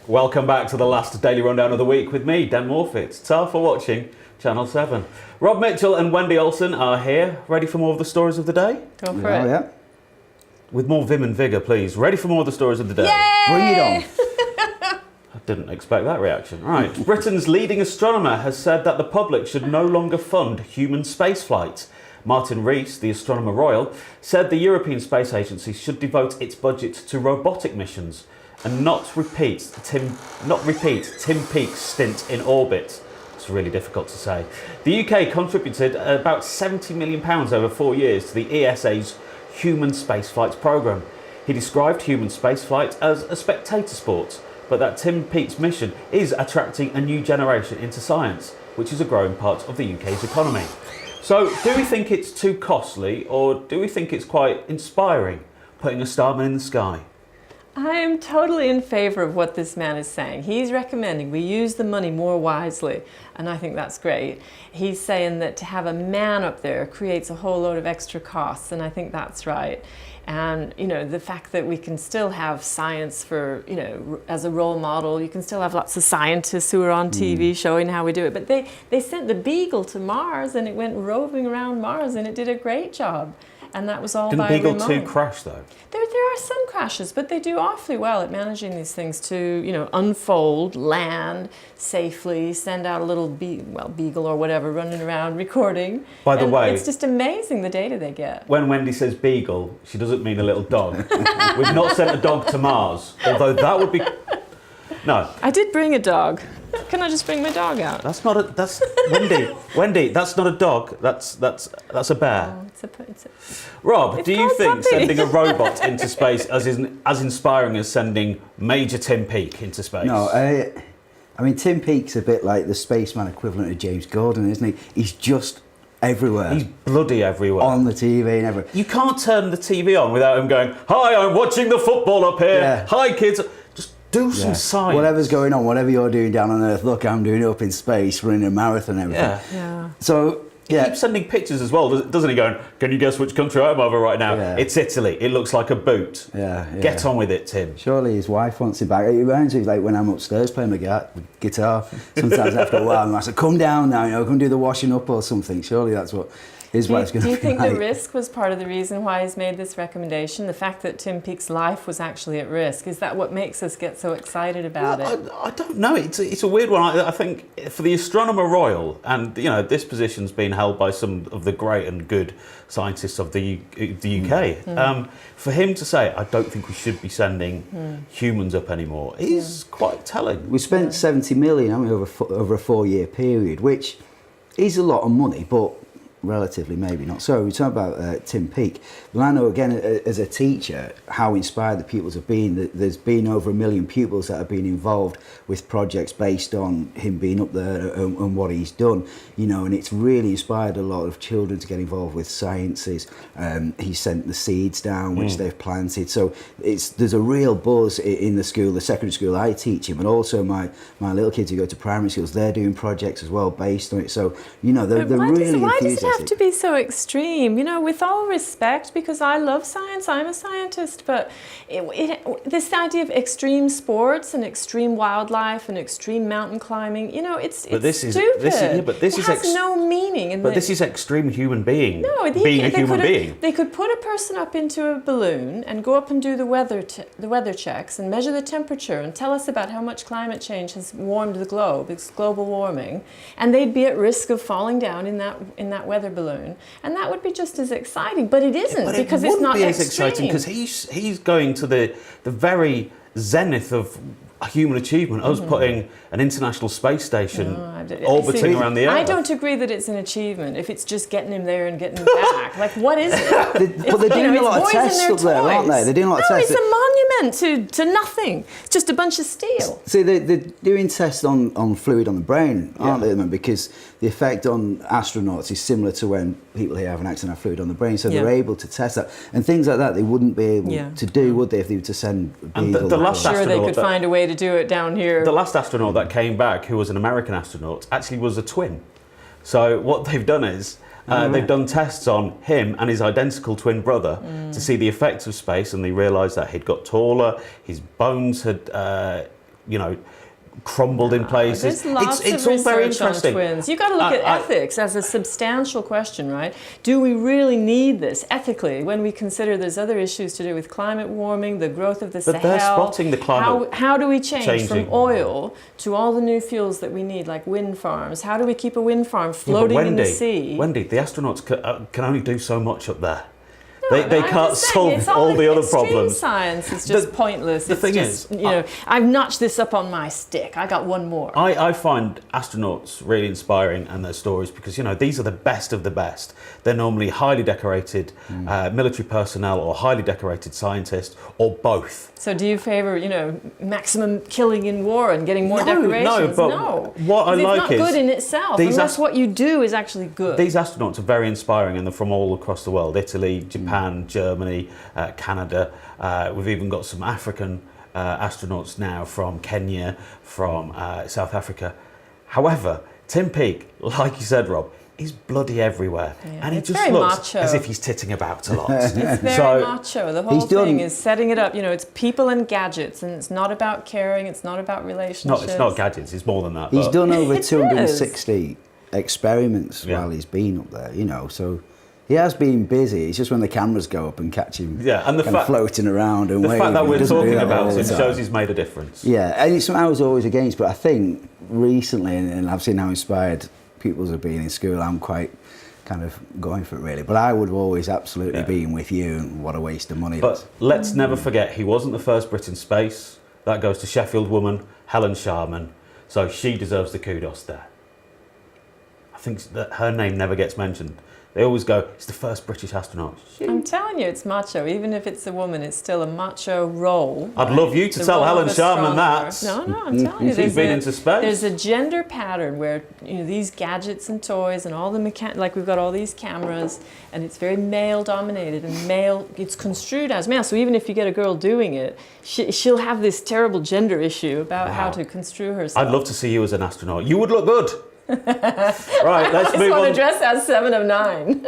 Welcome back to the last daily rundown of the week with me, Dan Morfitt. Ta for watching Channel 7. Rob Mitchell and Wendy Olsen are here, ready for more of the stories of the day? Go for it. Yeah. With more vim and vigour, please. Ready for more of the stories of the day? Yay! Bring it on. I didn't expect that reaction. Right. Britain's leading astronomer has said that the public should no longer fund human spaceflight. Martin Rees, the Astronomer Royal, said the European Space Agency should devote its budget to robotic missions and not repeat Tim Peake's stint in orbit. It's really difficult to say. The UK contributed about £70 million over 4 years to the ESA's human spaceflight programme. He described human spaceflight as a spectator sport, but that Tim Peake's mission is attracting a new generation into science, which is a growing part of the UK's economy. So, do we think it's too costly, or do we think it's quite inspiring, putting a starman in the sky? I am totally in favour of what this man is saying. He's recommending we use the money more wisely, and I think that's great. He's saying that to have a man up there creates a whole load of extra costs, and I think that's right. And, you know, the fact that we can still have science for, you know, as a role model, you can still have lots of scientists who are on TV showing how we do it. But they sent the Beagle to Mars, and it went roving around Mars, and it did a great job. And that was all by Didn't Beagle remote. 2 crash, though? There are some crashes, but they do awfully well at managing these things to, you know, unfold, land safely, send out a little Beagle or whatever running around recording. By the way, it's just amazing the data they get. when Wendy says Beagle, she doesn't mean a little dog. We've not sent a dog to Mars, although that would be... No. I did bring a dog. Can I just bring my dog out? That's not a... That's... Wendy, that's not a dog. That's a bear. Oh, it's a... Rob, It's do you called think Puppy. sending a robot into space as inspiring as sending Major Tim Peake into space? No, I mean, Tim Peake's a bit like the Spaceman equivalent of James Gordon, isn't he? He's just everywhere. He's bloody everywhere. on the TV and everywhere. You can't turn the TV on without him going, "Hi, I'm watching the football up here. Yeah. Hi, kids." Just do some science. Whatever's going on, whatever you're doing down on Earth, look, I'm doing it up in space, running a marathon and everything. Yeah. So, He keeps sending pictures as well, doesn't he? Going, "Can you guess which country I'm over right now? Yeah. It's Italy. It looks like a boot. Yeah. Get on with it, Tim." Surely his wife wants him back. It reminds me of like when I'm upstairs playing my guitar. Sometimes after a while, I say, "Come down now, you know, come do the washing up or something." Surely that's what his wife's going to Do be you think like. the risk was part of the reason why he's made this recommendation? The fact that Tim Peake's life was actually at risk, is that what makes us get so excited about it? I don't know. It's a weird one. I think for the Astronomer Royal, and you know, this position's been held by some of the great and good scientists of the UK. For him to say, "I don't think we should be sending humans up anymore," is quite telling. We spent 70 million, haven't we, over a 4-year period, which is a lot of money, but relatively maybe not. So we talk about Tim Peake. Well, I know again as a teacher how inspired the pupils have been. There's been over 1 million pupils that have been involved with projects based on him being up there and what he's done, you know, and it's really inspired a lot of children to get involved with sciences. He sent the seeds down which they've planted, so there's a real buzz in the school, the secondary school I teach in, but also my little kids who go to primary schools, they're doing projects as well based on it. So, you know, they're really Why does it enthusiastic. have to be so extreme? You know, with all respect, because I love science, I'm a scientist, but this idea of extreme sports and extreme wildlife and extreme mountain climbing, you know, it's stupid. This is it has no meaning. But this is extreme human being. No, being a human being. They could put a person up into a balloon and go up and do the weather checks and measure the temperature and tell us about how much climate change has warmed the globe. It's global warming, and they'd be at risk of falling down in that weather balloon, and that would be just as exciting. But it isn't, because it's not be extreme. as exciting because he's going to the very zenith of human achievement. Us putting an international space station orbiting around the Earth. I don't agree that it's an achievement if it's just getting him there and getting him back. Like, what is it? But they're doing a lot of tests up there, aren't they? They're doing a lot of tests. No, it's a monument to nothing. It's just a bunch of steel. See, they're doing tests on fluid on the brain, aren't they, at the moment? Because the effect on astronauts is similar to when people here have an accident, have fluid on the brain. So they're able to test that. And things like that they wouldn't be able to do, would they, if they were to send a Beagle? And the last Sure, they astronaut could find a way to do it down here. The last astronaut that came back, who was an American astronaut, actually was a twin. So what they've done is they've done tests on him and his identical twin brother to see the effects of space, and they realised that he'd got taller, his bones had crumbled in places. There's lots It's of all very research on interesting. twins. You've got to look at ethics as a substantial question, right? Do we really need this ethically when we consider there's other issues to do with climate warming, the growth of the Sahel? They're spotting the climate How do we change changing. from oil to all the new fuels that we need, like wind farms? How do we keep a wind farm floating in the sea? Wendy, the astronauts can only do so much up there. No, They I'm can't just saying, solve all the other extreme problems. Science is just pointless. The thing is, I've notched this up on my stick. I got one more. I find astronauts really inspiring and their stories because, these are the best of the best. They're normally highly decorated military personnel or highly decorated scientists or both. So do you favour, maximum killing in war and getting more decorations? No, but what I like it's not is good in itself unless what you do is actually good. These astronauts are very inspiring and they're from all across the world. Italy, Japan, Germany, Canada. We've even got some African astronauts now from Kenya, from South Africa. However, Tim Peake, like you said, Rob, he's bloody everywhere. Yeah, and he just looks macho. As if he's titting about a lot. It's very macho. The whole thing is setting it up. It's people and gadgets, and it's not about caring, it's not about relationships. It's not gadgets, it's more than that. He's done over 260 experiments while he's been up there, so he has been busy. It's just when the cameras go up and catch him and the fact, floating around and waving. The fact that we're talking about it time. shows he's made a difference. Yeah, and it's something I was always against, but I think recently, and I've seen how inspired pupils have been in school, I'm quite kind of going for it really. But I would have always absolutely been with you, and what a waste of money. But let's never forget, he wasn't the first Brit in space. That goes to Sheffield woman Helen Sharman. So she deserves the kudos there. I think that her name never gets mentioned. They always go, it's the first British astronaut. I'm telling you, it's macho. Even if it's a woman, it's still a macho role. I'd love you to tell Helen Sharman that. No, I'm telling you. She's been into space. There's a gender pattern where these gadgets and toys and all the like we've got all these cameras, and it's very male-dominated and male. It's construed as male. So even if you get a girl doing it, she'll have this terrible gender issue about how to construe herself. I'd love to see you as an astronaut. You would look good. Right, let's move on. I just want to dress as 7 of 9.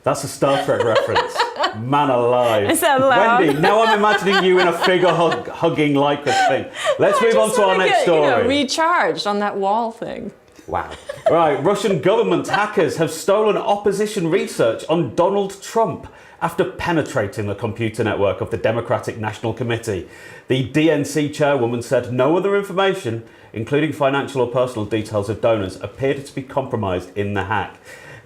That's a Star Trek reference. Man alive. Is that loud? Wendy, now I'm imagining you in a figure hugging like this thing. Let's move on to our next story. Recharged on that wall thing. Wow. Right, Russian government hackers have stolen opposition research on Donald Trump after penetrating the computer network of the Democratic National Committee. The DNC chairwoman said no other information, including financial or personal details of donors, appeared to be compromised in the hack.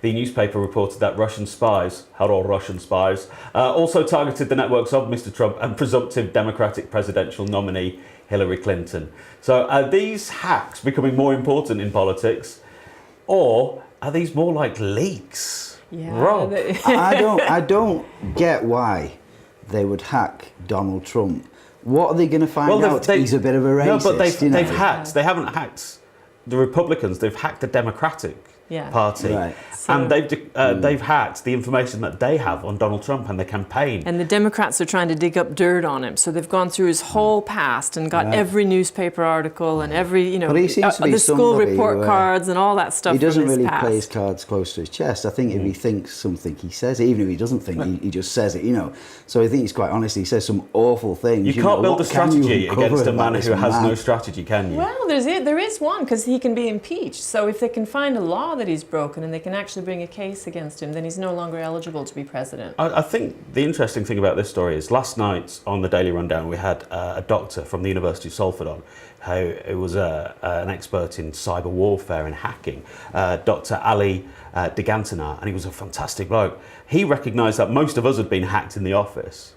The newspaper reported that Russian spies, hello Russian spies, also targeted the networks of Mr. Trump and presumptive Democratic presidential nominee Hillary Clinton. So are these hacks becoming more important in politics, or are these more like leaks? Yeah, Rob? I don't get why they would hack Donald Trump. What are they going to find out? He's a bit of a racist. No, but they've hacked. They haven't hacked the Republicans. They've hacked the Democratic Party. Right. And they've hacked the information that they have on Donald Trump and the campaign. And the Democrats are trying to dig up dirt on him. So they've gone through his whole past and got every newspaper article and every, but he seems to be the school report cards and all that stuff. He doesn't from his really past. play his cards close to his chest. I think if he thinks something, he says it. Even if he doesn't think, he just says it, So I think he's quite honest. He says some awful things. You can't build a strategy against a man who has no strategy, can you? Well, there is one, because he can be impeached. So if they can find a law that he's broken and they can actually bring a case against him, then he's no longer eligible to be president. I think the interesting thing about this story is last night on the Daily Rundown we had a doctor from the University of Salford on who was an expert in cyber warfare and hacking, Dr. Ali Digantana, and he was a fantastic bloke. He recognised that most of us had been hacked in the office.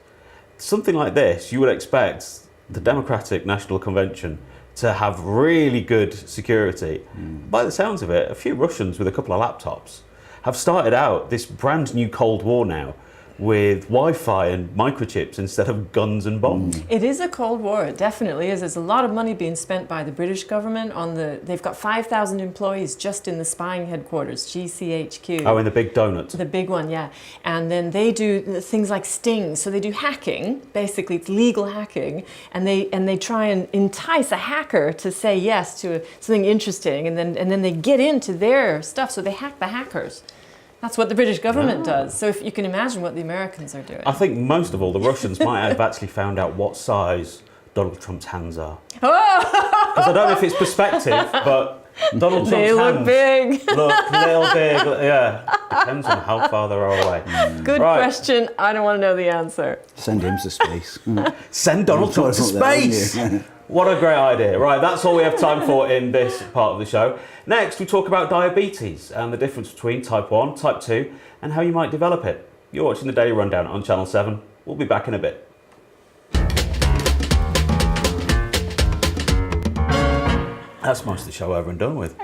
Something like this, you would expect the Democratic National Convention to have really good security. By the sounds of it, a few Russians with a couple of laptops have started out this brand new Cold War now with Wi-Fi and microchips instead of guns and bombs. It is a Cold War, it definitely is. There's a lot of money being spent by the British government on they've got 5,000 employees just in the spying headquarters, GCHQ. Oh, in the big donut. The big one, yeah. And then they do things like stings. So they do hacking, basically it's legal hacking, and they try and entice a hacker to say yes to something interesting, and then they get into their stuff, so they hack the hackers. That's what the British government does. So if you can imagine what the Americans are doing. I think most of all, the Russians might have actually found out what size Donald Trump's hands are. Oh! Because I don't know if it's perspective, but Donald Trump's They look hands big. look little big. Yeah, depends on how far they're away. Good Right. question. I don't want to know the answer. Send him to space. Send Donald Trump to space. What a great idea. Right, that's all we have time for in this part of the show. Next, we talk about diabetes and the difference between type 1, type 2, and how you might develop it. You're watching the Daily Rundown on Channel 7. We'll be back in a bit. That's most of the show over and done with.